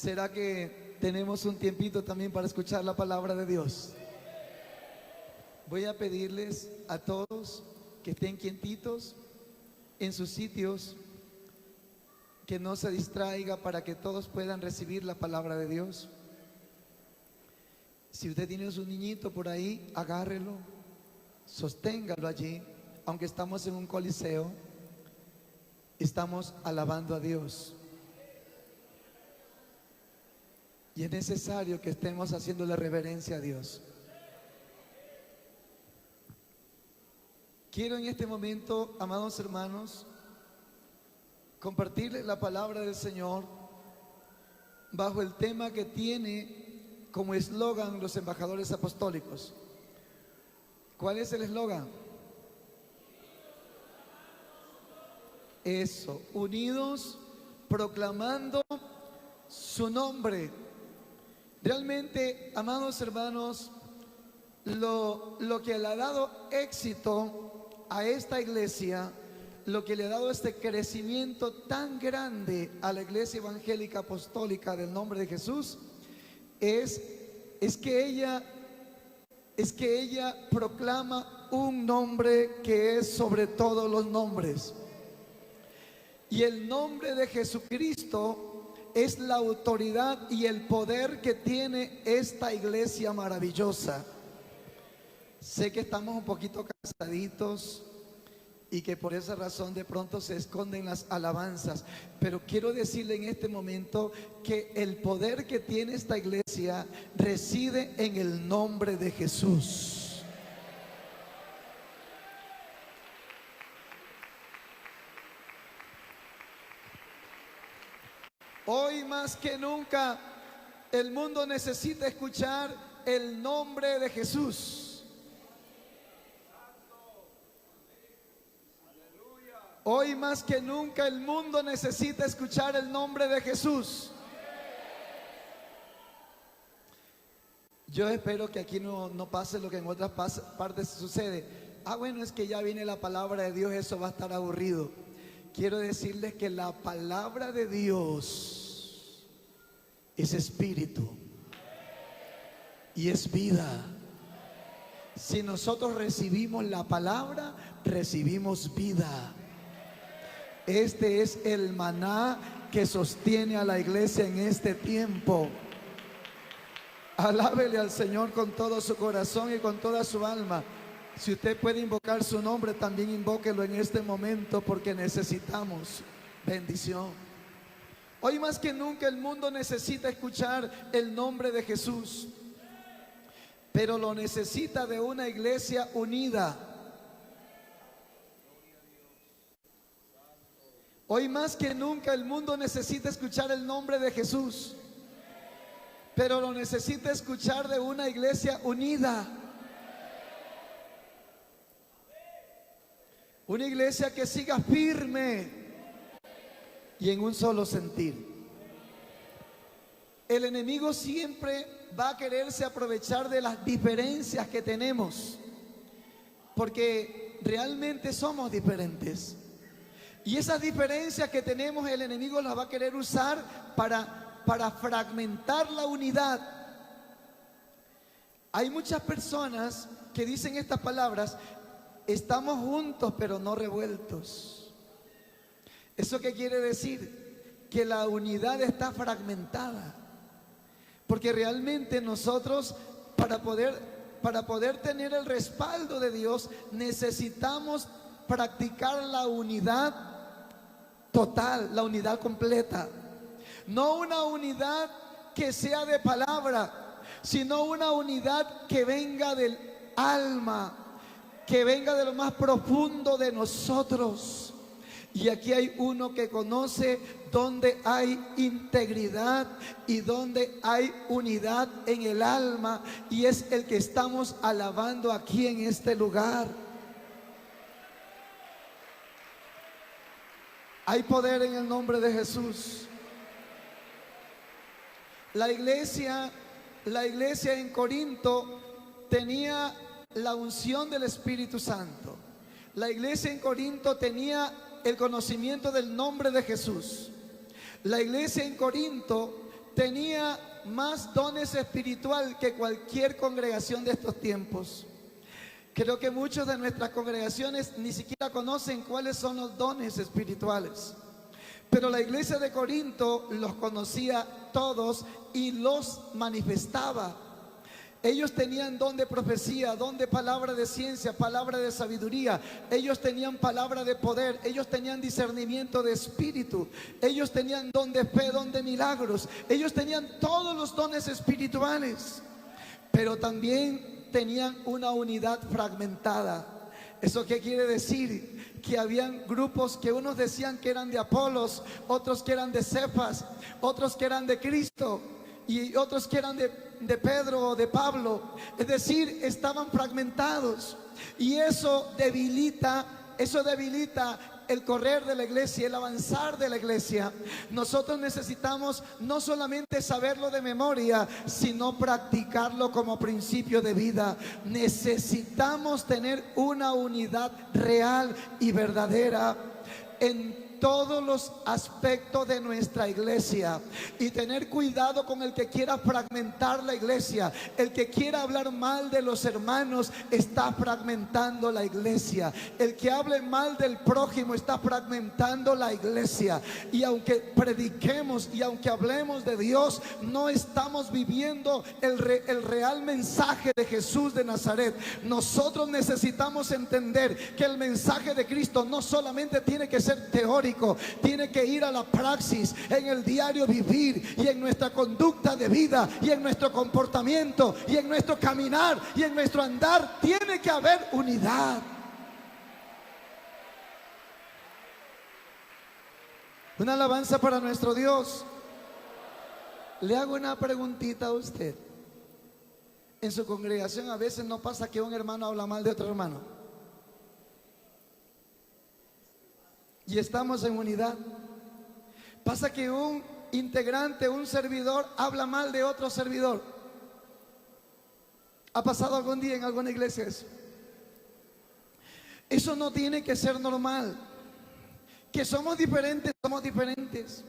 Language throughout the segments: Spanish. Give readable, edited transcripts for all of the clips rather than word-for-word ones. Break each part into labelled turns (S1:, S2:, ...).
S1: ¿Será que tenemos un tiempito también para escuchar la palabra de Dios? Voy a pedirles a todos que estén quietitos en sus sitios, que no se distraiga, para que todos puedan recibir la palabra de Dios. Si usted tiene a su niñito por ahí, agárrelo, sosténgalo allí. Aunque estamos en un coliseo, estamos alabando a Dios. Y es necesario que estemos haciéndole reverencia a Dios. Quiero en este momento, amados hermanos, compartirles la palabra del Señor bajo el tema que tiene como eslogan los embajadores apostólicos. ¿Cuál es el eslogan? Eso, unidos proclamando su nombre. Realmente, amados hermanos, lo que le ha dado éxito a esta iglesia, lo que le ha dado este crecimiento tan grande a la iglesia evangélica apostólica del nombre de Jesús, es que ella proclama un nombre que es sobre todos los nombres. Y el nombre de Jesucristo es la autoridad y el poder que tiene esta iglesia maravillosa. Sé que estamos un poquito cansaditos y que por esa razón de pronto se esconden las alabanzas, pero quiero decirle en este momento que el poder que tiene esta iglesia reside en el nombre de Jesús. Hoy más que nunca el mundo necesita escuchar el nombre de Jesús. Hoy más que nunca el mundo necesita escuchar el nombre de Jesús. Yo espero que aquí no pase lo que en otras partes sucede. Bueno, es que ya viene la palabra de Dios, eso va a estar aburrido. Quiero decirles que la palabra de Dios es espíritu y es vida. Si nosotros recibimos la palabra, recibimos vida. Este es el maná que sostiene a la iglesia en este tiempo. Alábele al Señor con todo su corazón y con toda su alma. Si usted puede invocar su nombre, también invóquelo en este momento, porque necesitamos bendición. Hoy más que nunca el mundo necesita escuchar el nombre de Jesús, pero lo necesita de una iglesia unida. Hoy más que nunca el mundo necesita escuchar el nombre de Jesús, pero lo necesita escuchar de una iglesia unida. Una iglesia que siga firme y en un solo sentir. El enemigo siempre va a quererse aprovechar de las diferencias que tenemos, porque realmente somos diferentes. Y esas diferencias que tenemos, el enemigo las va a querer usar para fragmentar la unidad. Hay muchas personas que dicen estas palabras: estamos juntos pero no revueltos. ¿Eso qué quiere decir? Que la unidad está fragmentada. Porque realmente nosotros, para poder tener el respaldo de Dios, necesitamos practicar la unidad total, la unidad completa. No una unidad que sea de palabra, sino una unidad que venga del alma, que venga de lo más profundo de nosotros. Y aquí hay uno que conoce donde hay integridad y donde hay unidad en el alma, y es el que estamos alabando aquí en este lugar. Hay poder en el nombre de Jesús. La iglesia en Corinto tenía la unción del Espíritu Santo. La iglesia en Corinto tenía el conocimiento del nombre de Jesús. La iglesia en Corinto tenía más dones espiritual que cualquier congregación de estos tiempos. Creo que muchos de nuestras congregaciones ni siquiera conocen cuáles son los dones espirituales. Pero la iglesia de Corinto los conocía todos y los manifestaba. Ellos tenían don de profecía, don de palabra de ciencia, palabra de sabiduría. Ellos tenían palabra de poder. Ellos tenían discernimiento de espíritu. Ellos tenían don de fe, don de milagros. Ellos tenían todos los dones espirituales. Pero también tenían una unidad fragmentada. ¿Eso qué quiere decir? Que habían grupos que unos decían que eran de Apolos, otros que eran de Cefas, otros que eran de Cristo y otros que eran de Pedro o de Pablo. Es decir, estaban fragmentados y eso debilita el correr de la iglesia, el avanzar de la iglesia. Nosotros necesitamos no solamente saberlo de memoria, sino practicarlo como principio de vida. Necesitamos tener una unidad real y verdadera en todos los aspectos de nuestra iglesia y tener cuidado con el que quiera fragmentar la iglesia. El que quiera hablar mal de los hermanos está fragmentando la iglesia. El que hable mal del prójimo está fragmentando la iglesia. Y aunque prediquemos y aunque hablemos de Dios, no estamos viviendo el real mensaje de Jesús de Nazaret. Nosotros necesitamos entender que el mensaje de Cristo no solamente tiene que ser teórico, tiene que ir a la praxis, en el diario vivir y en nuestra conducta de vida y en nuestro comportamiento y en nuestro caminar y en nuestro andar. Tiene que haber unidad. Una alabanza para nuestro Dios. Le hago una preguntita a usted. En su congregación a veces no pasa que un hermano habla mal de otro hermano. Y estamos en unidad. Pasa que un integrante, un servidor, habla mal de otro servidor. ¿Ha pasado algún día en alguna iglesia eso? Eso no tiene que ser normal. Que somos diferentes, somos diferentes.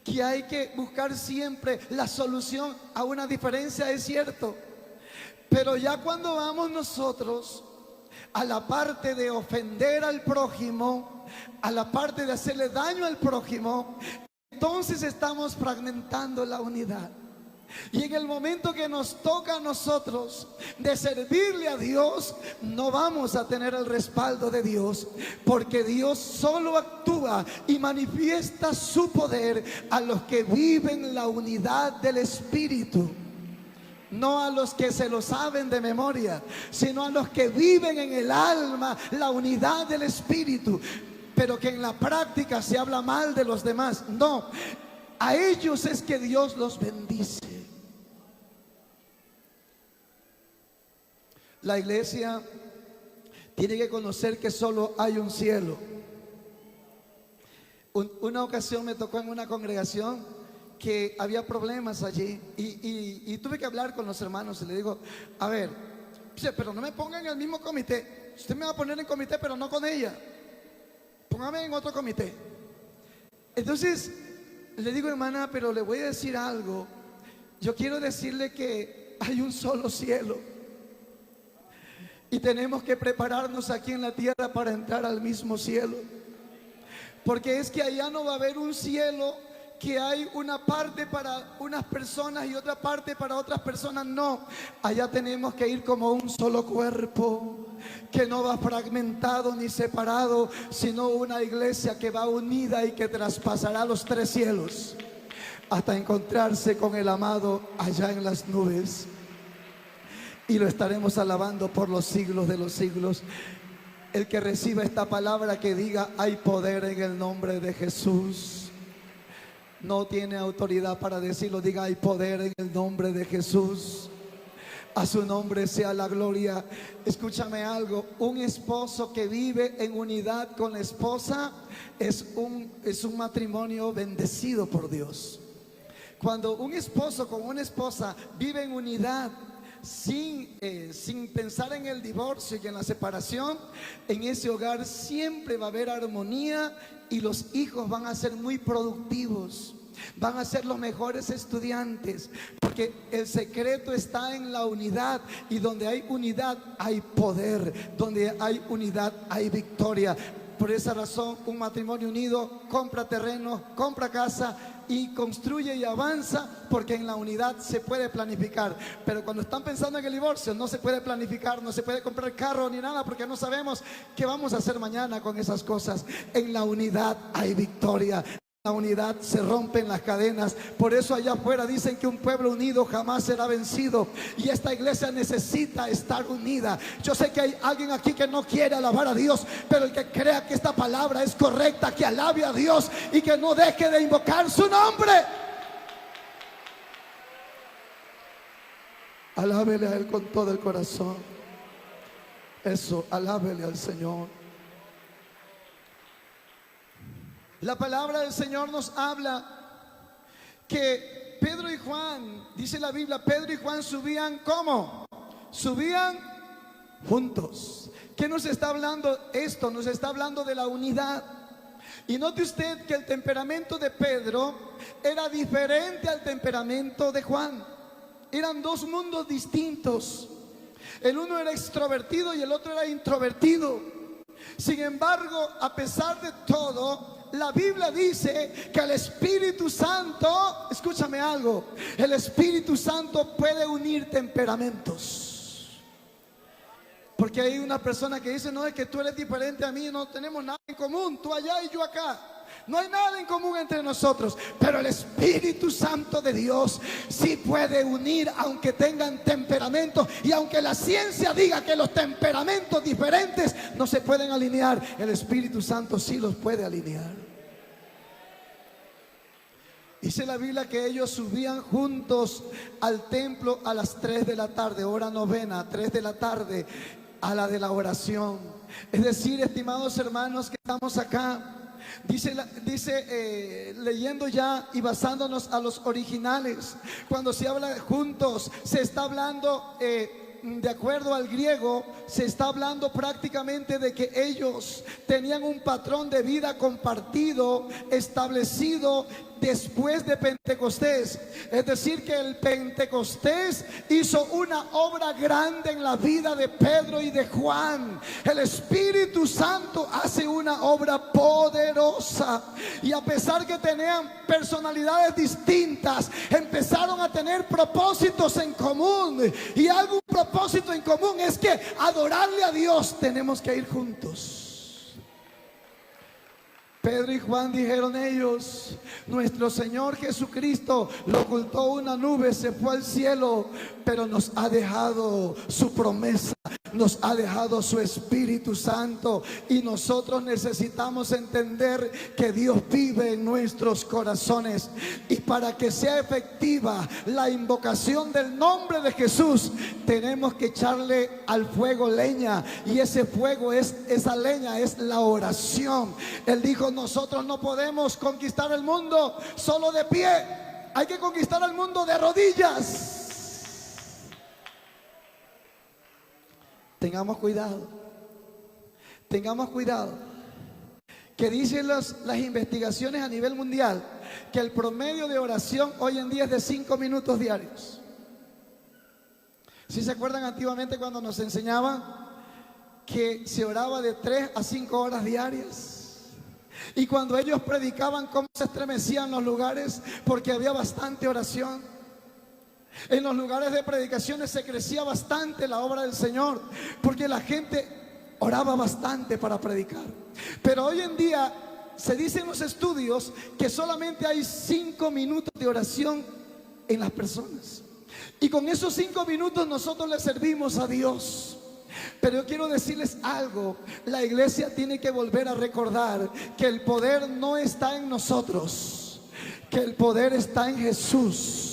S1: Que hay que buscar siempre la solución a una diferencia, es cierto. Pero ya cuando vamos nosotros a la parte de ofender al prójimo, a la parte de hacerle daño al prójimo, entonces estamos fragmentando la unidad. Y en el momento que nos toca a nosotros de servirle a Dios, no vamos a tener el respaldo de Dios, porque Dios solo actúa y manifiesta su poder a los que viven la unidad del Espíritu. No a los que se lo saben de memoria, sino a los que viven en el alma la unidad del Espíritu, pero que en la práctica se habla mal de los demás. No, a ellos es que Dios los bendice. La iglesia tiene que conocer que solo hay un cielo. Una ocasión me tocó en una congregación que había problemas allí y tuve que hablar con los hermanos y le digo, a ver, pero no me pongan en el mismo comité. Usted me va a poner en comité, pero no con ella. Póngame en otro comité. Entonces le digo, hermana, pero le voy a decir algo. Yo quiero decirle que hay un solo cielo y tenemos que prepararnos aquí en la tierra para entrar al mismo cielo, porque es que allá no va a haber un cielo que hay una parte para unas personas y otra parte para otras personas. No, allá tenemos que ir como un solo cuerpo, que no va fragmentado ni separado, sino una iglesia que va unida y que traspasará los 3 cielos hasta encontrarse con el amado allá en las nubes, y lo estaremos alabando por los siglos de los siglos. El que reciba esta palabra, que diga: hay poder en el nombre de Jesús. No tiene autoridad para decirlo, diga: hay poder en el nombre de Jesús. A su nombre sea la gloria. Escúchame algo: un esposo que vive en unidad con la esposa es un matrimonio bendecido por Dios. Cuando un esposo con una esposa vive en unidad, sin pensar en el divorcio y en la separación, en ese hogar siempre va a haber armonía y los hijos van a ser muy productivos. van a ser los mejores estudiantes, porque el secreto está en la unidad, y donde hay unidad hay poder, donde hay unidad hay victoria. Por esa razón, un matrimonio unido compra terreno, compra casa y construye y avanza, porque en la unidad se puede planificar. Pero cuando están pensando en el divorcio, no se puede planificar, no se puede comprar carro ni nada, porque no sabemos qué vamos a hacer mañana con esas cosas. En la unidad hay victoria. En la unidad se rompen las cadenas. Por eso allá afuera dicen que un pueblo unido jamás será vencido, y esta iglesia necesita estar unida. Yo sé que hay alguien aquí que no quiere alabar a Dios, pero el que crea que esta palabra es correcta, que alabe a Dios y que no deje de invocar su nombre. Alábele a Él con todo el corazón. Eso, alábele al Señor. La palabra del Señor nos habla que Pedro y Juan, dice la Biblia, Pedro y Juan subían, ¿cómo? Subían juntos. ¿Qué nos está hablando esto? Nos está hablando de la unidad. Y note usted que el temperamento de Pedro era diferente al temperamento de Juan. Eran dos mundos distintos. El uno era extrovertido y el otro era introvertido. Sin embargo, a pesar de todo, la Biblia dice que el Espíritu Santo, escúchame algo, el Espíritu Santo puede unir temperamentos. Porque hay una persona que dice, no, es que tú eres diferente a mí, no tenemos nada en común, tú allá y yo acá. No hay nada en común entre nosotros, pero el Espíritu Santo de Dios sí puede unir, aunque tengan temperamentos, y aunque la ciencia diga que los temperamentos diferentes no se pueden alinear, el Espíritu Santo sí los puede alinear. Dice la Biblia que ellos subían juntos al templo a las 3 de la tarde, hora novena, 3 de la tarde, a la de la oración. Es decir, estimados hermanos que estamos acá, dice leyendo ya y basándonos a los originales, cuando se habla de juntos, se está hablando de acuerdo al griego, se está hablando prácticamente de que ellos tenían un patrón de vida compartido, establecido después de Pentecostés. Es decir, que el Pentecostés hizo una obra grande en la vida de Pedro y de Juan. El Espíritu Santo hace una obra poderosa, y a pesar que tenían personalidades distintas, empezaron a tener propósitos en común. Y algún propósito en común es que adorarle a Dios tenemos que ir juntos. Pedro y Juan dijeron ellos, nuestro Señor Jesucristo lo ocultó una nube, se fue al cielo, pero nos ha dejado su promesa, nos ha dejado su Espíritu Santo, y nosotros necesitamos entender que Dios vive en nuestros corazones, y para que sea efectiva la invocación del nombre de Jesús, tenemos que echarle al fuego leña, y ese fuego esa leña es la oración. Él dijo, nosotros no podemos conquistar el mundo solo de pie, hay que conquistar el mundo de rodillas. Tengamos cuidado, que dicen las investigaciones a nivel mundial que el promedio de oración hoy en día es de 5 minutos diarios. ¿Sí se acuerdan antiguamente cuando nos enseñaban que se oraba de 3 a 5 horas diarias? Y cuando ellos predicaban, cómo se estremecían los lugares, porque había bastante oración. En los lugares de predicaciones se crecía bastante la obra del Señor, porque la gente oraba bastante para predicar. Pero hoy en día se dice en los estudios que solamente hay 5 minutos de oración en las personas, y con esos 5 minutos nosotros le servimos a Dios. Pero yo quiero decirles algo, la iglesia tiene que volver a recordar que el poder no está en nosotros, que el poder está en Jesús.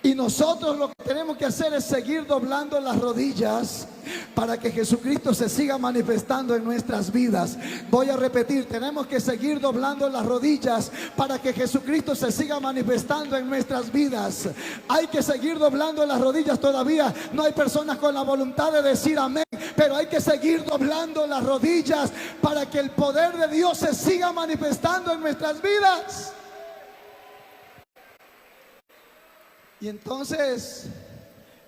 S1: Y nosotros lo que tenemos que hacer es seguir doblando las rodillas para que Jesucristo se siga manifestando en nuestras vidas. Voy a repetir, tenemos que seguir doblando las rodillas para que Jesucristo se siga manifestando en nuestras vidas. Hay que seguir doblando las rodillas todavía. No hay personas con la voluntad de decir amén, pero hay que seguir doblando las rodillas para que el poder de Dios se siga manifestando en nuestras vidas. Y entonces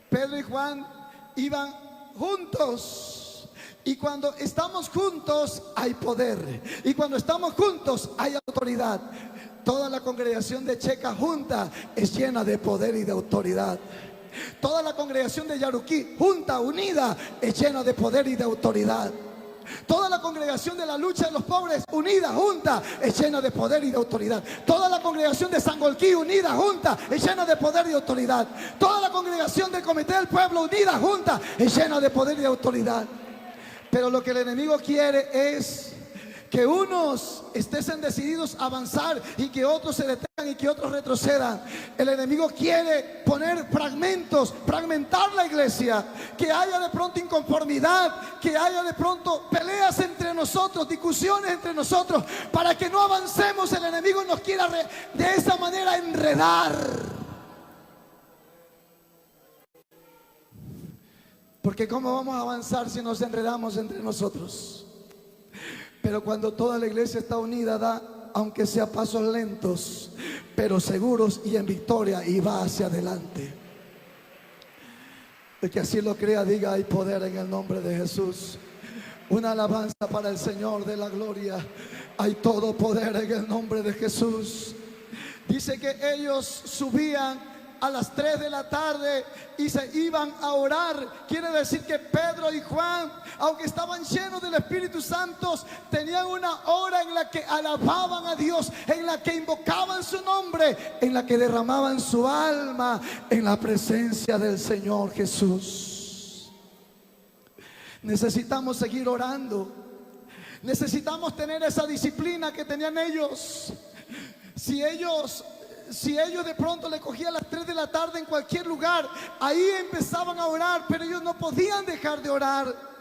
S1: Pedro y Juan iban juntos. Y cuando estamos juntos hay poder. Y cuando estamos juntos hay autoridad. Toda la congregación de Checa junta es llena de poder y de autoridad. Toda la congregación de Yaruquí junta, unida, es llena de poder y de autoridad. Toda la congregación de la lucha de los pobres unida, junta, es llena de poder y de autoridad. Toda la congregación de Sangolquí unida, junta, es llena de poder y de autoridad. Toda la congregación del Comité del Pueblo unida, junta, es llena de poder y de autoridad. Pero lo que el enemigo quiere es que unos estén decididos a avanzar y que otros se detengan y que otros retrocedan. El enemigo quiere poner fragmentos, fragmentar la iglesia, que haya de pronto inconformidad, que haya de pronto peleas entre nosotros, discusiones entre nosotros, para que no avancemos. El enemigo nos quiera de esa manera enredar. Porque ¿cómo vamos a avanzar si nos enredamos entre nosotros? Pero cuando toda la iglesia está unida, da, aunque sea pasos lentos, pero seguros y en victoria, y va hacia adelante. El que así lo crea, diga: hay poder en el nombre de Jesús. Una alabanza para el Señor de la gloria. Hay todo poder en el nombre de Jesús. Dice que ellos subían a las 3 de la tarde y se iban a orar. Quiere decir que Pedro y Juan, aunque estaban llenos del Espíritu Santo, tenían una hora en la que alababan a Dios, en la que invocaban su nombre, en la que derramaban su alma en la presencia del Señor Jesús. Necesitamos seguir orando. Necesitamos tener esa disciplina que tenían ellos. Si ellos de pronto le cogían las 3 de la tarde en cualquier lugar, ahí empezaban a orar, pero ellos no podían dejar de orar.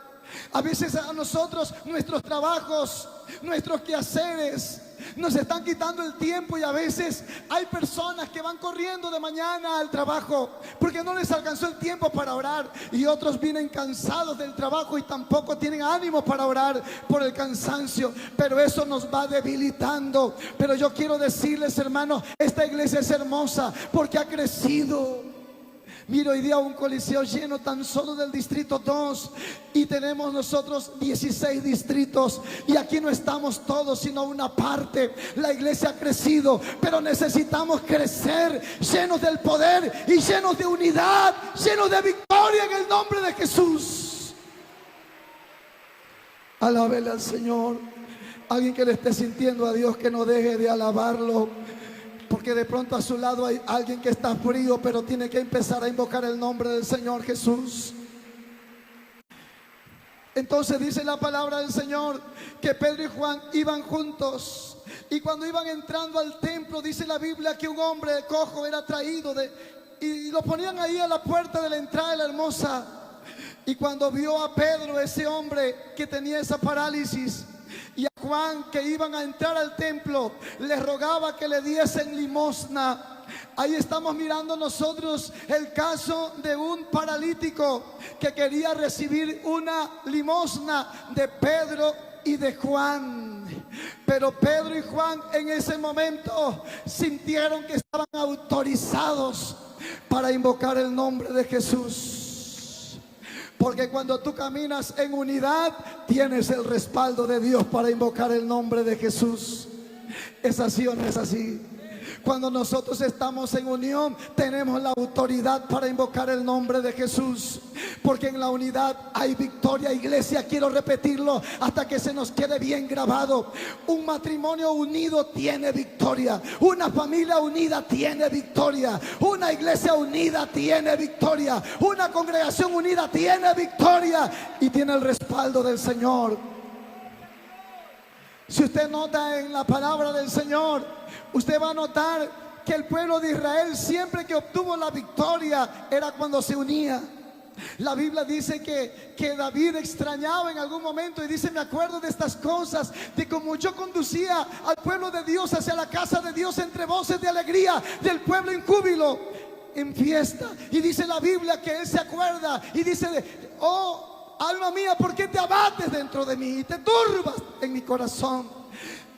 S1: A veces a nosotros, nuestros trabajos, nuestros quehaceres nos están quitando el tiempo, y a veces hay personas que van corriendo de mañana al trabajo porque no les alcanzó el tiempo para orar, y otros vienen cansados del trabajo y tampoco tienen ánimo para orar por el cansancio, pero eso nos va debilitando. Pero yo quiero decirles, hermanos, esta iglesia es hermosa porque ha crecido. Miro hoy día un coliseo lleno tan solo del distrito 2, y tenemos nosotros 16 distritos, y aquí no estamos todos sino una parte. La iglesia ha crecido, pero necesitamos crecer llenos del poder y llenos de unidad, llenos de victoria en el nombre de Jesús. Alábele al Señor. Alguien que le esté sintiendo a Dios, que no deje de alabarlo, porque de pronto a su lado hay alguien que está frío, pero tiene que empezar a invocar el nombre del Señor Jesús. Entonces dice la palabra del Señor que Pedro y Juan iban juntos, y cuando iban entrando al templo, dice la Biblia que un hombre cojo era traído y lo ponían ahí a la puerta de la entrada de la hermosa. Y cuando vio a Pedro, ese hombre que tenía esa parálisis, y a Juan, que iban a entrar al templo, les rogaba que le diesen limosna. Ahí estamos mirando nosotros el caso de un paralítico que quería recibir una limosna de Pedro y de Juan. Pero Pedro y Juan en ese momento sintieron que estaban autorizados para invocar el nombre de Jesús. Porque cuando tú caminas en unidad, tienes el respaldo de Dios para invocar el nombre de Jesús. ¿Es así o no es así? Cuando nosotros estamos en unión, tenemos la autoridad para invocar el nombre de Jesús. Porque en la unidad hay victoria, iglesia. Quiero repetirlo hasta que se nos quede bien grabado. Un matrimonio unido tiene victoria. Una familia unida tiene victoria. Una iglesia unida tiene victoria. Una congregación unida tiene victoria. Y tiene el respaldo del Señor. Si usted nota en la palabra del Señor, usted va a notar que el pueblo de Israel, siempre que obtuvo la victoria, era cuando se unía. La Biblia dice que David extrañaba en algún momento, y dice: me acuerdo de estas cosas, de cómo yo conducía al pueblo de Dios hacia la casa de Dios entre voces de alegría del pueblo en júbilo, en fiesta. Y dice la Biblia que él se acuerda y dice: oh alma mía, ¿por qué te abates dentro de mí y te turbas en mi corazón?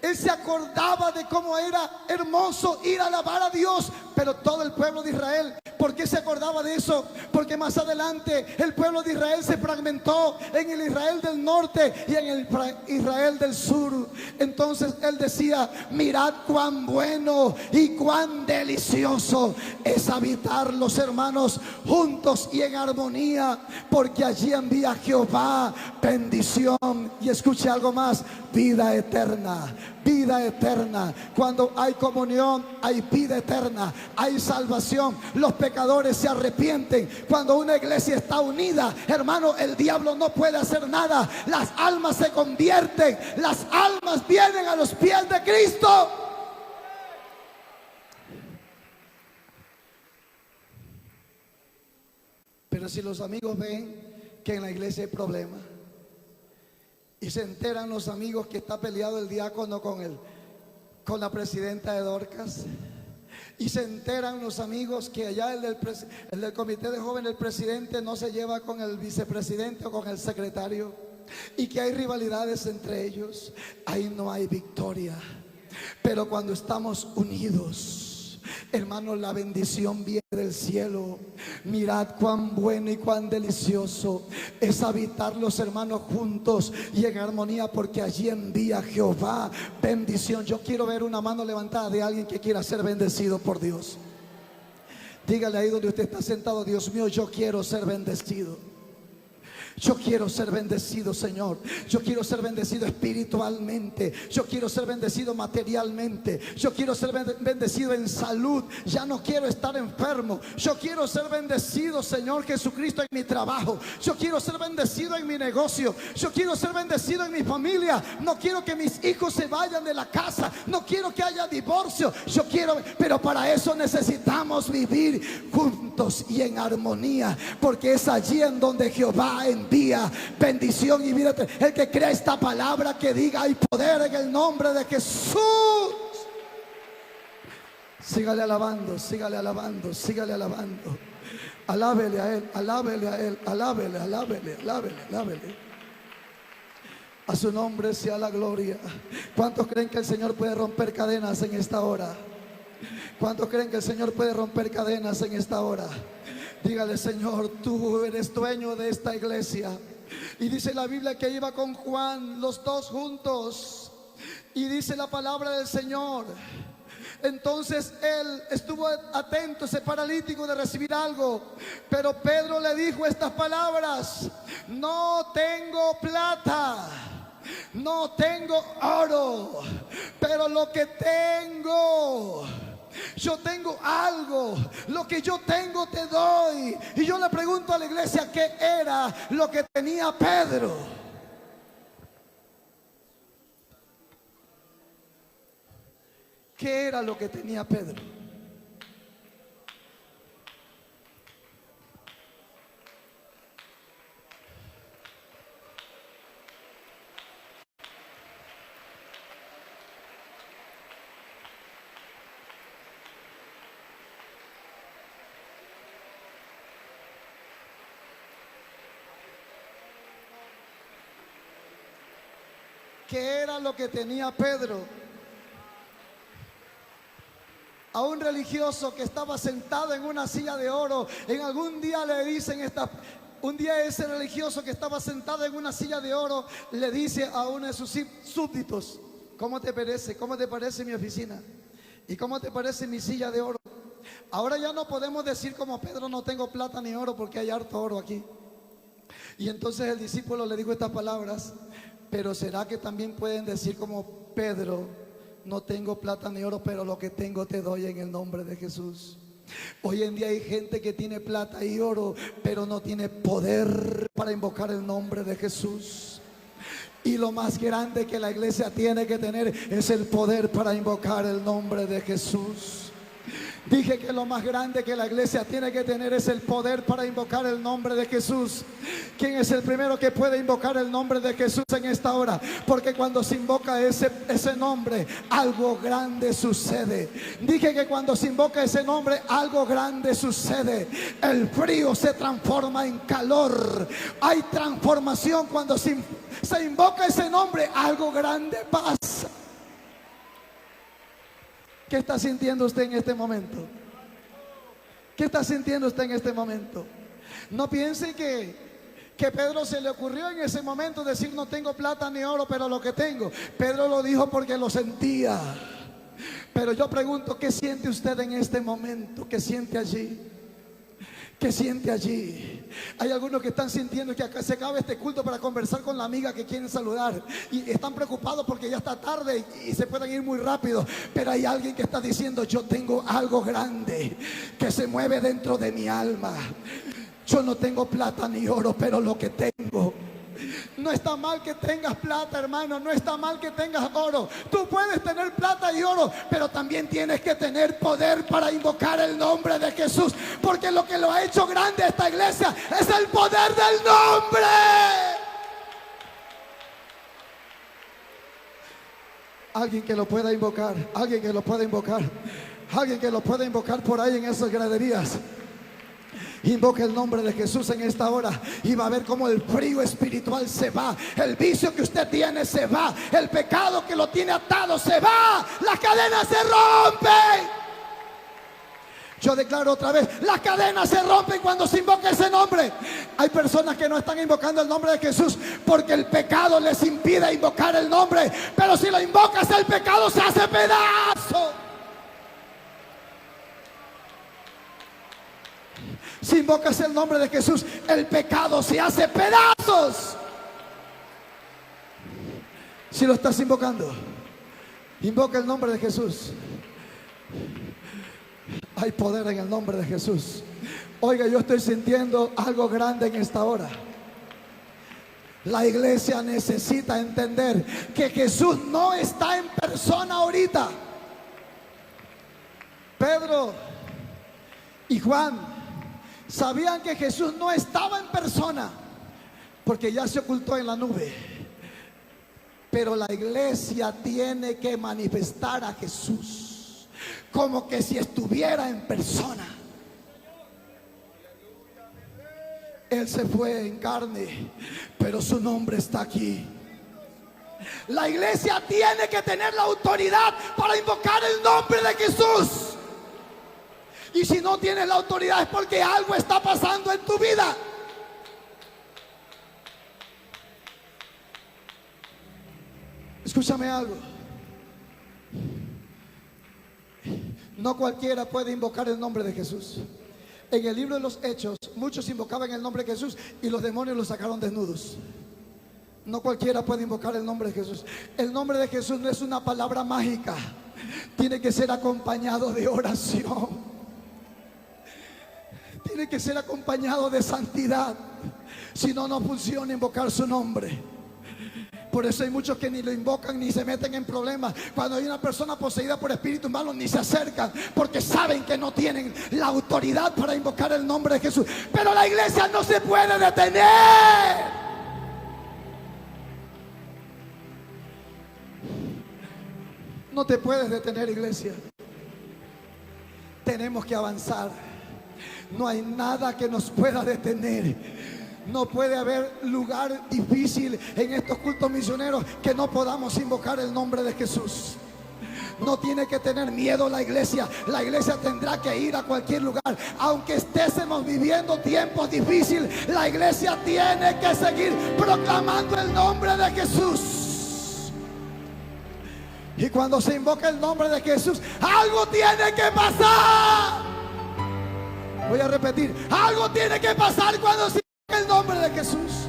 S1: Él se acordaba de cómo era hermoso ir a alabar a Dios, pero todo el pueblo de Israel, ¿por qué se acordaba de eso? Porque más adelante el pueblo de Israel se fragmentó en el Israel del norte y en el Israel del sur. Entonces él decía: mirad cuán bueno y cuán delicioso es habitar los hermanos juntos y en armonía, porque allí envía Jehová bendición. Y escuche algo más: vida eterna. Vida eterna. Cuando hay comunión, hay vida eterna, hay salvación. Los pecadores se arrepienten. Cuando una iglesia está unida, hermano, el diablo no puede hacer nada. Las almas se convierten, las almas vienen a los pies de Cristo. Pero si los amigos ven que en la iglesia hay problemas, y se enteran los amigos que está peleado el diácono con la presidenta de Dorcas, y se enteran los amigos que allá el del comité de jóvenes, el presidente no se lleva con el vicepresidente o con el secretario, y que hay rivalidades entre ellos, ahí no hay victoria. Pero cuando estamos unidos, hermanos, la bendición viene del cielo. Mirad cuán bueno y cuán delicioso es habitar los hermanos juntos y en armonía, porque allí envía Jehová bendición. Yo quiero ver una mano levantada de alguien que quiera ser bendecido por Dios. Dígale ahí donde usted está sentado: Dios mío, yo quiero ser bendecido. Yo quiero ser bendecido, Señor. Yo quiero ser bendecido espiritualmente. Yo quiero ser bendecido materialmente. Yo quiero ser bendecido en salud. Ya no quiero estar enfermo. Yo quiero ser bendecido, Señor Jesucristo, en mi trabajo. Yo quiero ser bendecido en mi negocio. Yo quiero ser bendecido en mi familia. No quiero que mis hijos se vayan de la casa. No quiero que haya divorcio. Yo quiero, pero para eso necesitamos vivir juntos y en armonía, porque es allí en donde Jehová envía bendición y vida. El que crea esta palabra, que diga: hay poder en el nombre de Jesús. Sígale alabando, sígale alabando, sígale alabando. Alábele a Él, alábele a Él, alábele, alábele, alábele, alábele. A su nombre sea la gloria. ¿Cuántos creen que el Señor puede romper cadenas en esta hora? ¿Cuántos creen que el Señor puede romper cadenas en esta hora? Dígale: Señor, tú eres dueño de esta iglesia. Y dice la Biblia que iba con Juan, los dos juntos. Y dice la palabra del Señor: entonces él estuvo atento, ese paralítico, de recibir algo. Pero Pedro le dijo estas palabras: no tengo plata, no tengo oro, pero lo que tengo, yo tengo algo, lo que yo tengo te doy. Y yo le pregunto a la iglesia: ¿qué era lo que tenía Pedro? ¿Qué era lo que tenía Pedro? ¿Qué era lo que tenía Pedro? A un religioso que estaba sentado en una silla de oro, en algún día le dicen un día ese religioso que estaba sentado en una silla de oro le dice a uno de sus súbditos: ¿cómo te parece? ¿Cómo te parece mi oficina? ¿Y cómo te parece mi silla de oro? Ahora ya no podemos decir como Pedro: no tengo plata ni oro, porque hay harto oro aquí. Y entonces el discípulo le dijo estas palabras: pero ¿será que también pueden decir como Pedro: no tengo plata ni oro, pero lo que tengo te doy en el nombre de Jesús? Hoy en día hay gente que tiene plata y oro, pero no tiene poder para invocar el nombre de Jesús. Y lo más grande que la iglesia tiene que tener es el poder para invocar el nombre de Jesús. Dije que lo más grande que la iglesia tiene que tener es el poder para invocar el nombre de Jesús. ¿Quién es el primero que puede invocar el nombre de Jesús en esta hora? Porque cuando se invoca ese nombre, algo grande sucede. Dije que cuando se invoca ese nombre, algo grande sucede. El frío se transforma en calor. Hay transformación cuando se invoca ese nombre. Algo grande pasa. ¿Qué está sintiendo usted en este momento? ¿Qué está sintiendo usted en este momento? No piense que Pedro se le ocurrió en ese momento decir no tengo plata ni oro, pero lo que tengo. Pedro lo dijo porque lo sentía. Pero yo pregunto, ¿qué siente usted en este momento? ¿Qué siente allí? ¿Qué siente allí? Hay algunos que están sintiendo que acá se acaba este culto para conversar con la amiga que quieren saludar y están preocupados porque ya está tarde y se pueden ir muy rápido. Pero hay alguien que está diciendo, yo tengo algo grande que se mueve dentro de mi alma. Yo no tengo plata ni oro, pero lo que tengo. No está mal que tengas plata, hermano. No está mal que tengas oro. Tú puedes tener plata y oro, pero también tienes que tener poder para invocar el nombre de Jesús. Porque lo que lo ha hecho grande a esta iglesia es el poder del nombre. Alguien que lo pueda invocar. Alguien que lo pueda invocar. Alguien que lo pueda invocar por ahí en esas graderías. Invoca el nombre de Jesús en esta hora y va a ver cómo el frío espiritual se va. El vicio que usted tiene se va. El pecado que lo tiene atado se va. Las cadenas se rompen. Yo declaro otra vez, las cadenas se rompen cuando se invoca ese nombre. Hay personas que no están invocando el nombre de Jesús porque el pecado les impide invocar el nombre. Pero si lo invocas, el pecado se hace pedazo. Si invocas el nombre de Jesús, el pecado se hace pedazos. Si lo estás invocando, invoca el nombre de Jesús. Hay poder en el nombre de Jesús. Oiga, yo estoy sintiendo algo grande en esta hora. La iglesia necesita entender que Jesús no está en persona ahorita. Pedro y Juan sabían que Jesús no estaba en persona porque ya se ocultó en la nube. Pero la iglesia tiene que manifestar a Jesús como que si estuviera en persona. Él se fue en carne, pero su nombre está aquí. La iglesia tiene que tener la autoridad para invocar el nombre de Jesús. Y si no tienes la autoridad es porque algo está pasando en tu vida. Escúchame algo. No cualquiera puede invocar el nombre de Jesús. En el libro de los Hechos, muchos invocaban el nombre de Jesús y los demonios los sacaron desnudos. No cualquiera puede invocar el nombre de Jesús. El nombre de Jesús no es una palabra mágica. Tiene que ser acompañado de oración. Tiene que ser acompañado de santidad. Si no, no funciona invocar su nombre. Por eso hay muchos que ni lo invocan ni se meten en problemas. Cuando hay una persona poseída por espíritus malos, ni se acercan porque saben que no tienen la autoridad para invocar el nombre de Jesús. Pero la iglesia no se puede detener. No te puedes detener, iglesia. Tenemos que avanzar. No hay nada que nos pueda detener. No puede haber lugar difícil en estos cultos misioneros que no podamos invocar el nombre de Jesús. No tiene que tener miedo la iglesia. La iglesia tendrá que ir a cualquier lugar. Aunque estemos viviendo tiempos difíciles, la iglesia tiene que seguir proclamando el nombre de Jesús. Y cuando se invoca el nombre de Jesús, algo tiene que pasar. Voy a repetir, algo tiene que pasar cuando se invoca el nombre de Jesús.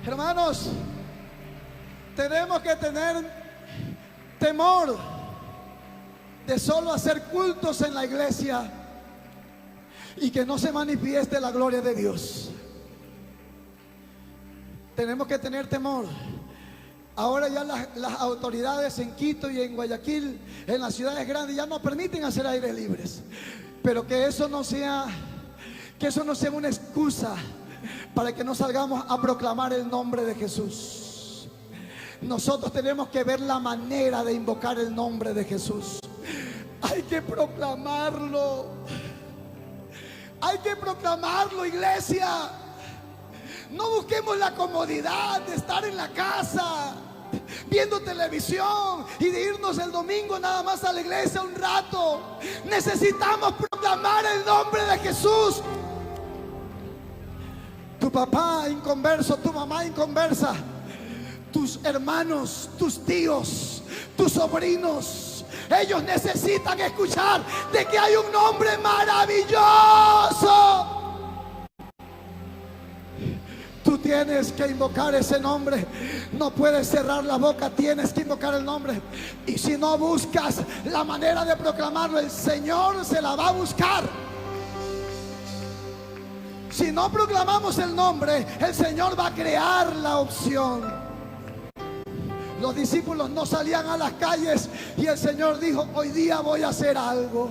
S1: Hermanos, tenemos que tener temor de solo hacer cultos en la iglesia y que no se manifieste la gloria de Dios. Tenemos que tener temor. Ahora ya las autoridades en Quito y en Guayaquil, en las ciudades grandes, ya no permiten hacer aires libres. Pero que eso no sea una excusa para que no salgamos a proclamar el nombre de Jesús. Nosotros tenemos que ver la manera de invocar el nombre de Jesús. Hay que proclamarlo. Hay que proclamarlo, iglesia. No busquemos la comodidad de estar en la casa viendo televisión y de irnos el domingo nada más a la iglesia un rato. Necesitamos proclamar el nombre de Jesús. Tu papá inconverso, tu mamá inconversa, tus hermanos, tus tíos, tus sobrinos, ellos necesitan escuchar de que hay un nombre maravilloso. Tú tienes que invocar ese nombre. No puedes cerrar la boca, tienes que invocar el nombre. Y si no buscas la manera de proclamarlo, el Señor se la va a buscar. Si no proclamamos el nombre, el Señor va a crear la opción. Los discípulos no salían a las calles y el Señor dijo: hoy día voy a hacer algo.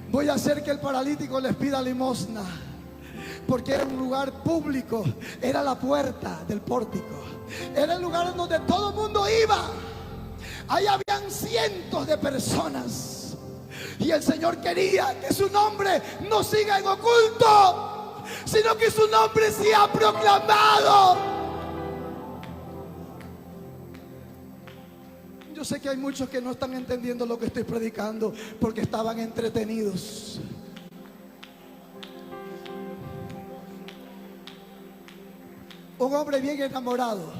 S1: Voy a hacer que el paralítico les pida limosna. Porque era un lugar público, era la puerta del pórtico, era el lugar en donde todo el mundo iba. Ahí habían cientos de personas y el Señor quería que su nombre no siga en oculto, sino que su nombre sea proclamado. Yo sé que hay muchos que no están entendiendo lo que estoy predicando porque estaban entretenidos. Un hombre bien enamorado,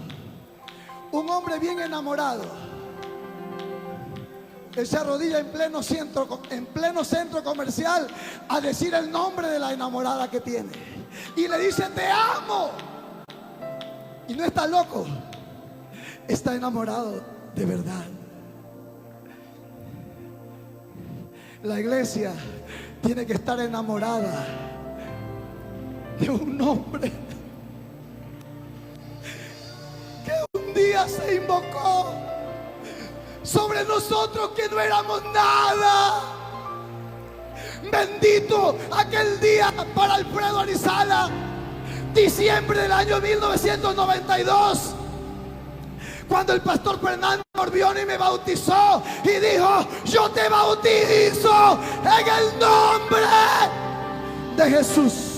S1: un hombre bien enamorado, él se arrodilla en pleno centro comercial a decir el nombre de la enamorada que tiene y le dice: te amo. Y no está loco, está enamorado de verdad. La iglesia tiene que estar enamorada de un hombre que un día se invocó sobre nosotros que no éramos nada. Bendito aquel día para Alfredo Arizala, diciembre del año 1992, cuando el pastor Fernando Orbioni me bautizó y dijo: yo te bautizo en el nombre de Jesús.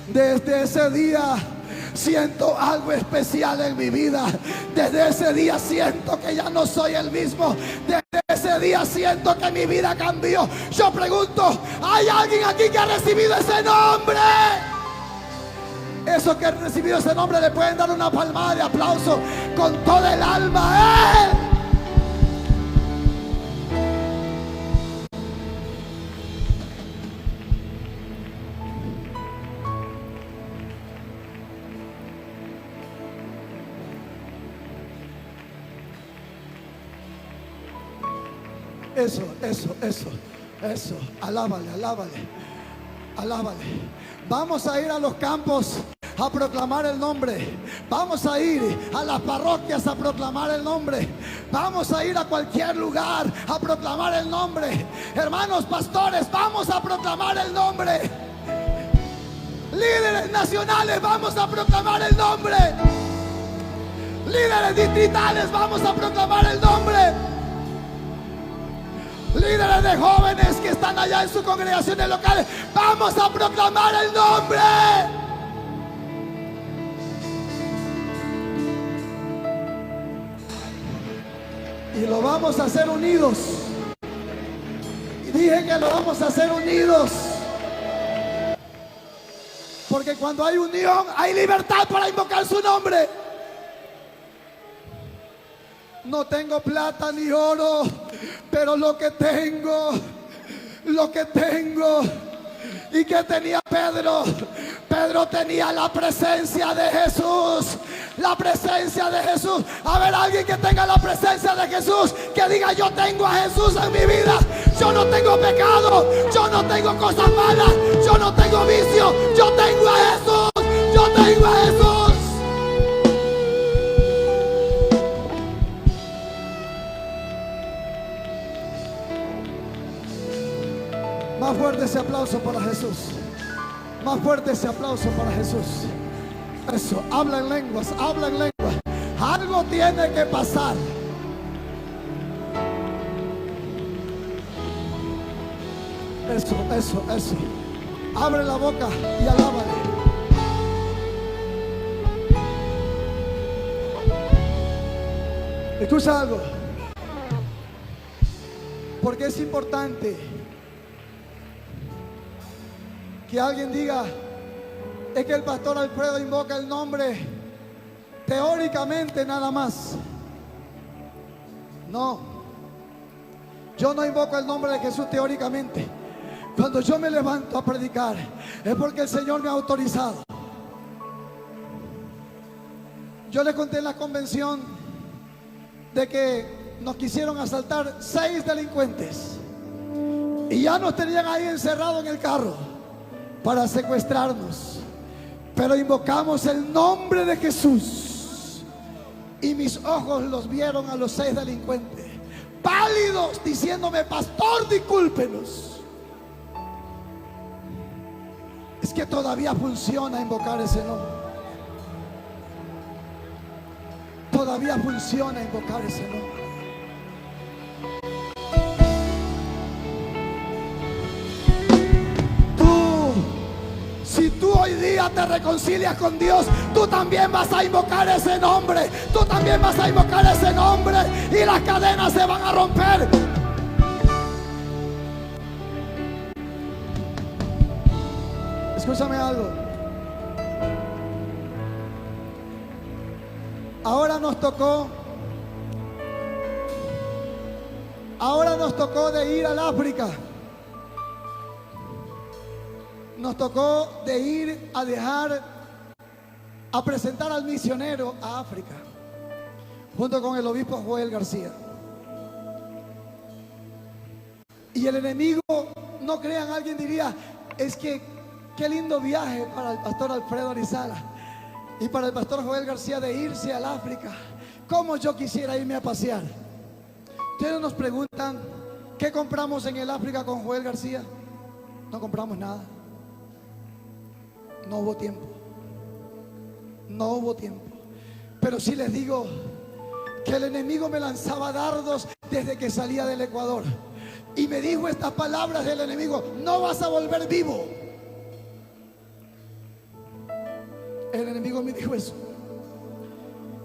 S1: Desde ese día siento algo especial en mi vida. Desde ese día siento que ya no soy el mismo. Desde ese día siento que mi vida cambió. Yo pregunto: ¿hay alguien aquí que ha recibido ese nombre? Esos que han recibido ese nombre le pueden dar una palmada de aplauso con todo el alma. Eso, alábale. Vamos a ir a los campos a proclamar el nombre. Vamos a ir a las parroquias a proclamar el nombre. Vamos a ir a cualquier lugar a proclamar el nombre. Hermanos pastores, vamos a proclamar el nombre. Líderes nacionales, vamos a proclamar el nombre. Líderes distritales, vamos a proclamar el nombre. Líderes de jóvenes que están allá en sus congregaciones locales, vamos a proclamar el nombre. Y lo vamos a hacer unidos. Y dije que lo vamos a hacer unidos. Porque cuando hay unión, hay libertad para invocar su nombre. No tengo plata ni oro, pero lo que tengo, ¿y qué tenía Pedro? Pedro tenía la presencia de Jesús. La presencia de Jesús. A ver, alguien que tenga la presencia de Jesús, que diga: yo tengo a Jesús en mi vida. Yo no tengo pecado, yo no tengo cosas malas, yo no tengo vicio. Yo tengo a Jesús, yo tengo a Jesús. Más fuerte ese aplauso para Jesús. Más fuerte ese aplauso para Jesús. Eso, habla en lenguas, habla en lenguas. Algo tiene que pasar. Eso. Abre la boca y alábale. Escucha algo. Porque es importante que alguien diga, es que el pastor Alfredo invoca el nombre teóricamente nada más. No, yo no invoco el nombre de Jesús teóricamente. Cuando yo me levanto a predicar es porque el Señor me ha autorizado. Yo les conté en la convención de que nos quisieron asaltar 6 delincuentes y ya nos tenían ahí encerrados en el carro para secuestrarnos, pero invocamos el nombre de Jesús y mis ojos los vieron a los 6 delincuentes pálidos diciéndome: pastor, discúlpenos. Es que todavía funciona invocar ese nombre. Todavía funciona invocar ese nombre. Si tú hoy día te reconcilias con Dios, tú también vas a invocar ese nombre. Tú también vas a invocar ese nombre y las cadenas se van a romper. Escúchame algo. Ahora nos tocó de ir al África. Nos tocó de ir a presentar al misionero a África, junto con el obispo Joel García. Y el enemigo, no crean, alguien diría, es que qué lindo viaje para el pastor Alfredo Arizala y para el pastor Joel García de irse al África. ¿Cómo yo quisiera irme a pasear? Ustedes nos preguntan, ¿qué compramos en el África con Joel García? No compramos nada. No hubo tiempo. No hubo tiempo. Pero sí les digo que el enemigo me lanzaba dardos desde que salía del Ecuador. Y me dijo estas palabras del enemigo: no vas a volver vivo. El enemigo me dijo eso.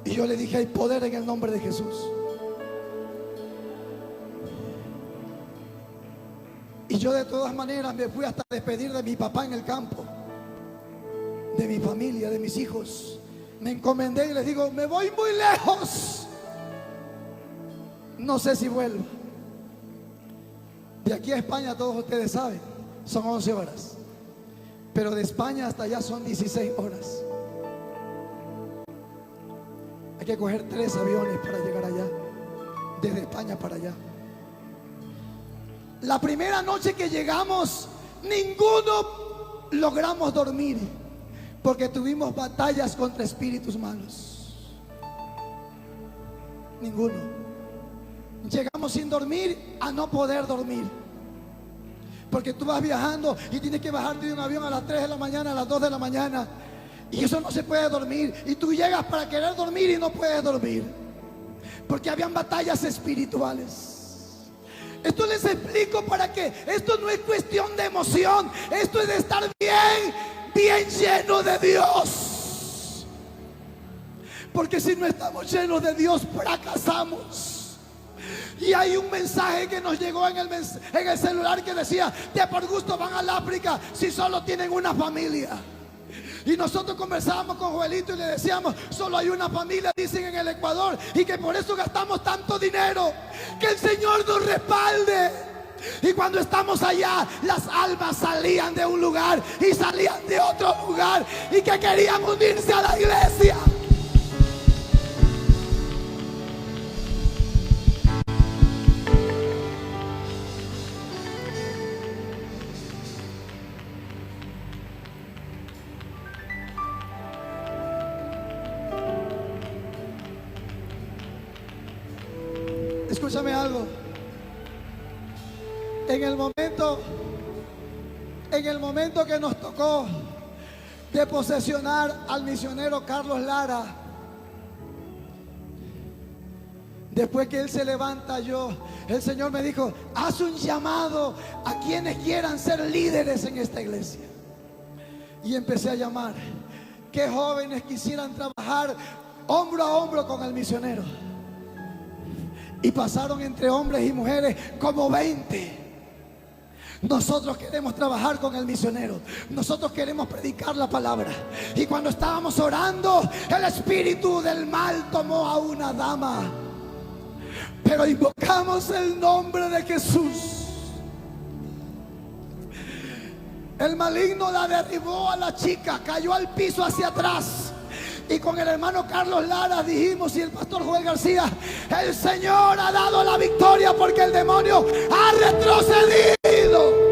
S1: Y yo le dije: hay poder en el nombre de Jesús. Y yo de todas maneras me fui hasta despedir de mi papá en el campo, de mi familia, de mis hijos. Me encomendé y les digo: me voy muy lejos. No sé si vuelvo. De aquí a España, todos ustedes saben, son 11 horas. Pero de España hasta allá son 16 horas. Hay que coger 3 aviones para llegar allá, desde España para allá. La primera noche que llegamos, ninguno logramos dormir, porque tuvimos batallas contra espíritus malos. Ninguno. Llegamos sin dormir a no poder dormir, porque tú vas viajando y tienes que bajarte de un avión a las 3 de la mañana, a las 2 de la mañana, y eso no se puede dormir. Y tú llegas para querer dormir y no puedes dormir, porque habían batallas espirituales. Esto les explico para que esto no es cuestión de emoción, esto es de estar bien lleno de Dios. Porque si no estamos llenos de Dios, fracasamos. Y hay un mensaje que nos llegó en el celular que decía: de por gusto van al África si solo tienen una familia. Y nosotros conversábamos con Joelito y le decíamos: solo hay una familia, dicen en el Ecuador, y que por eso gastamos tanto dinero. Que el Señor nos respalde. Y cuando estamos allá, las almas salían de un lugar y salían de otro lugar, y que querían unirse a la iglesia. Escúchame algo. En el momento que nos tocó de posesionar al misionero Carlos Lara, después que él se levanta, el Señor me dijo: haz un llamado a quienes quieran ser líderes en esta iglesia. Y empecé a llamar: ¿qué jóvenes quisieran trabajar hombro a hombro con el misionero? Y pasaron entre hombres y mujeres como 20. Nosotros queremos trabajar con el misionero. Nosotros queremos predicar la palabra. Y cuando estábamos orando, el espíritu del mal tomó a una dama. Pero invocamos el nombre de Jesús. El maligno la derribó a la chica, cayó al piso hacia atrás. Y con el hermano Carlos Lara dijimos, y el pastor Joel García, el Señor ha dado la victoria porque el demonio ha retrocedido.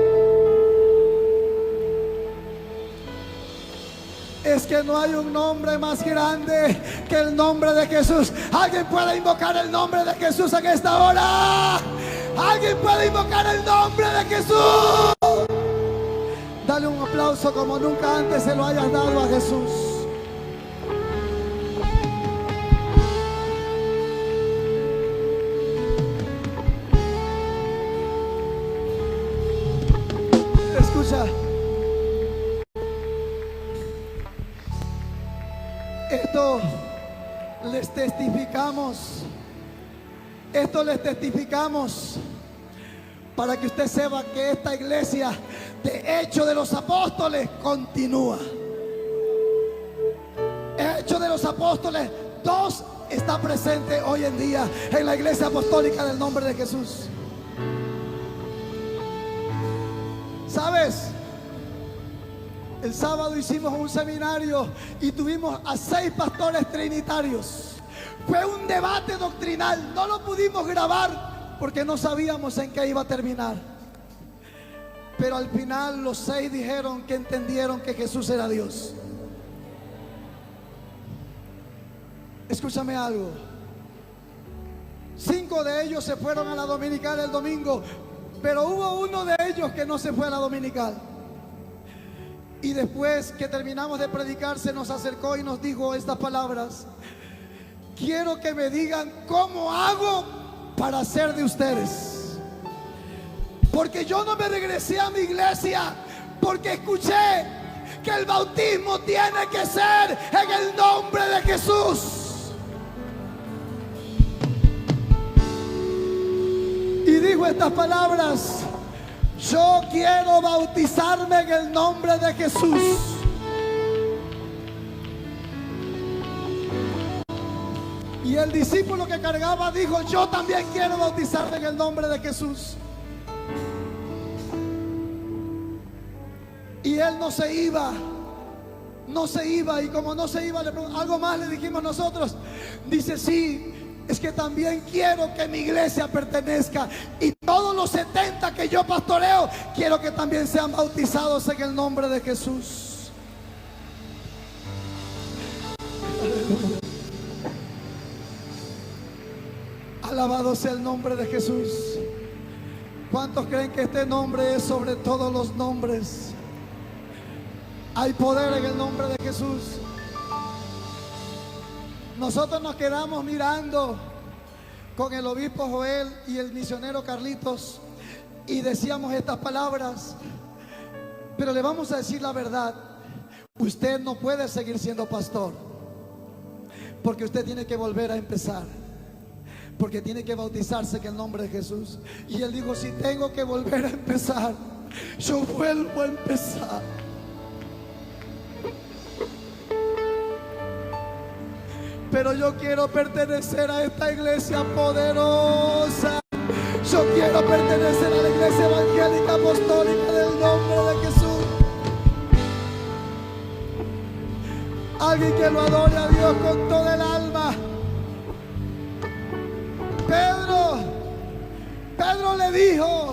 S1: Es que no hay un nombre más grande que el nombre de Jesús. ¿Alguien puede invocar el nombre de Jesús en esta hora? ¿Alguien puede invocar el nombre de Jesús? Dale un aplauso como nunca antes se lo hayas dado a Jesús. Escucha. Esto les testificamos para que usted sepa que esta iglesia de Hechos de los Apóstoles continúa. Hechos de los Apóstoles 2 está presente hoy en día en la iglesia apostólica del nombre de Jesús. ¿Sabes? El sábado hicimos un seminario y tuvimos a 6 pastores trinitarios. Fue un debate doctrinal. No lo pudimos grabar porque no sabíamos en qué iba a terminar. Pero al final los 6 dijeron que entendieron que Jesús era Dios. Escúchame algo. 5 de ellos se fueron a la dominical el domingo, pero hubo uno de ellos que no se fue a la dominical. Y después que terminamos de predicar, se nos acercó y nos dijo estas palabras: quiero que me digan cómo hago para ser de ustedes, porque yo no me regresé a mi iglesia porque escuché que el bautismo tiene que ser en el nombre de Jesús. Y dijo estas palabras: yo quiero bautizarme en el nombre de Jesús. Y el discípulo que cargaba dijo: yo también quiero bautizarme en el nombre de Jesús. Y él no se iba. Y como no se iba, algo más le dijimos nosotros. Dice: sí, es que también quiero que mi iglesia pertenezca, y todos los 70 que yo pastoreo quiero que también sean bautizados en el nombre de Jesús. Alabado sea el nombre de Jesús. ¿Cuántos creen que este nombre es sobre todos los nombres? Hay poder en el nombre de Jesús. Nosotros nos quedamos mirando con el obispo Joel y el misionero Carlitos y decíamos estas palabras. Pero le vamos a decir la verdad: usted no puede seguir siendo pastor, porque usted tiene que volver a empezar, porque tiene que bautizarse en el nombre de Jesús. Y él dijo: si tengo que volver a empezar, yo vuelvo a empezar. Pero yo quiero pertenecer a esta iglesia poderosa. Yo quiero pertenecer a la iglesia evangélica apostólica del nombre de Jesús. Alguien que lo adore a Dios con todo el alma. Pedro le dijo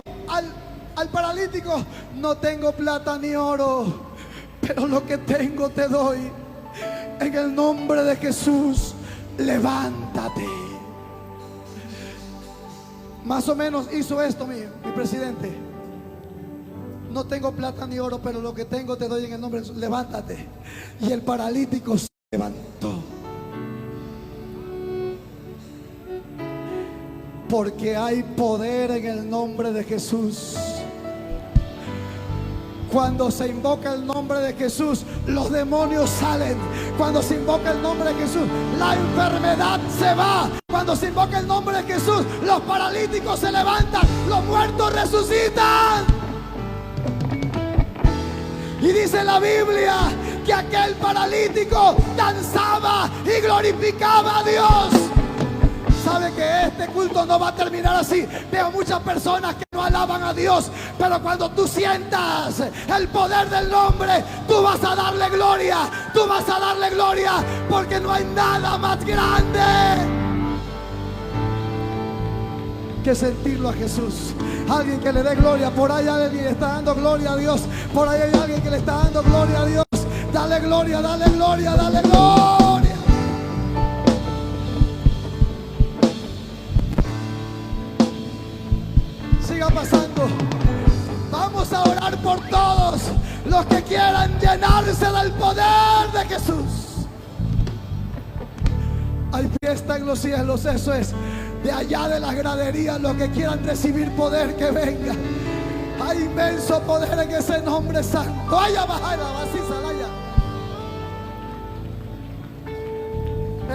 S1: al paralítico: no tengo plata ni oro, pero lo que tengo te doy. En el nombre de Jesús, levántate. Más o menos hizo esto mi presidente: no tengo plata ni oro, pero lo que tengo te doy en el nombre de Jesús, levántate. Y el paralítico se levantó. Porque hay poder en el nombre de Jesús. Cuando se invoca el nombre de Jesús, los demonios salen. Cuando se invoca el nombre de Jesús, la enfermedad se va. Cuando se invoca el nombre de Jesús, los paralíticos se levantan, los muertos resucitan. Y dice la Biblia que aquel paralítico danzaba y glorificaba a Dios. Sabe que este culto no va a terminar así. Veo muchas personas que no alaban a Dios, pero cuando tú sientas el poder del nombre, tú vas a darle gloria. Tú vas a darle gloria, porque no hay nada más grande que sentirlo a Jesús. Alguien que le dé gloria. Por ahí alguien está dando gloria a Dios. Por ahí hay alguien que le está dando gloria a Dios. Dale gloria, dale gloria, dale gloria. Siga pasando. Vamos a orar por todos los que quieran llenarse del poder de Jesús. Hay fiesta en los cielos, eso es. De allá de las graderías, los que quieran recibir poder, que venga. Hay inmenso poder en ese nombre santo. Vaya, baja la vasija.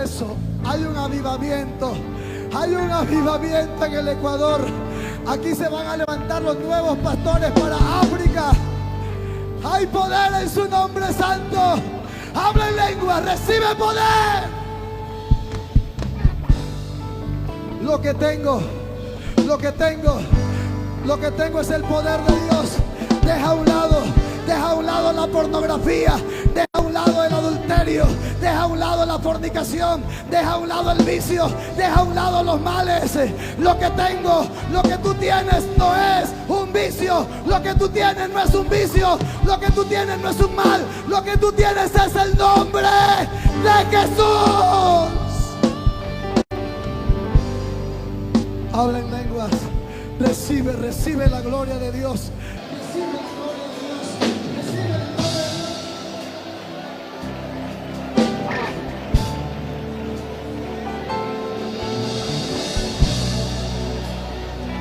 S1: Eso, hay un avivamiento. Hay un avivamiento en el Ecuador. Aquí se van a levantar los nuevos pastores para África. Hay poder en su nombre santo. Habla en lengua, recibe poder. Lo que tengo es el poder de Dios. Deja a un lado la pornografía, deja a un lado el adulterio, deja a un lado la fornicación, deja a un lado el vicio, deja a un lado los males. Lo que tú tienes no es un vicio, lo que tú tienes no es un vicio, lo que tú tienes no es un mal, lo que tú tienes es el nombre de Jesús. Habla en lenguas. Recibe la gloria de Dios. Recibe la gloria.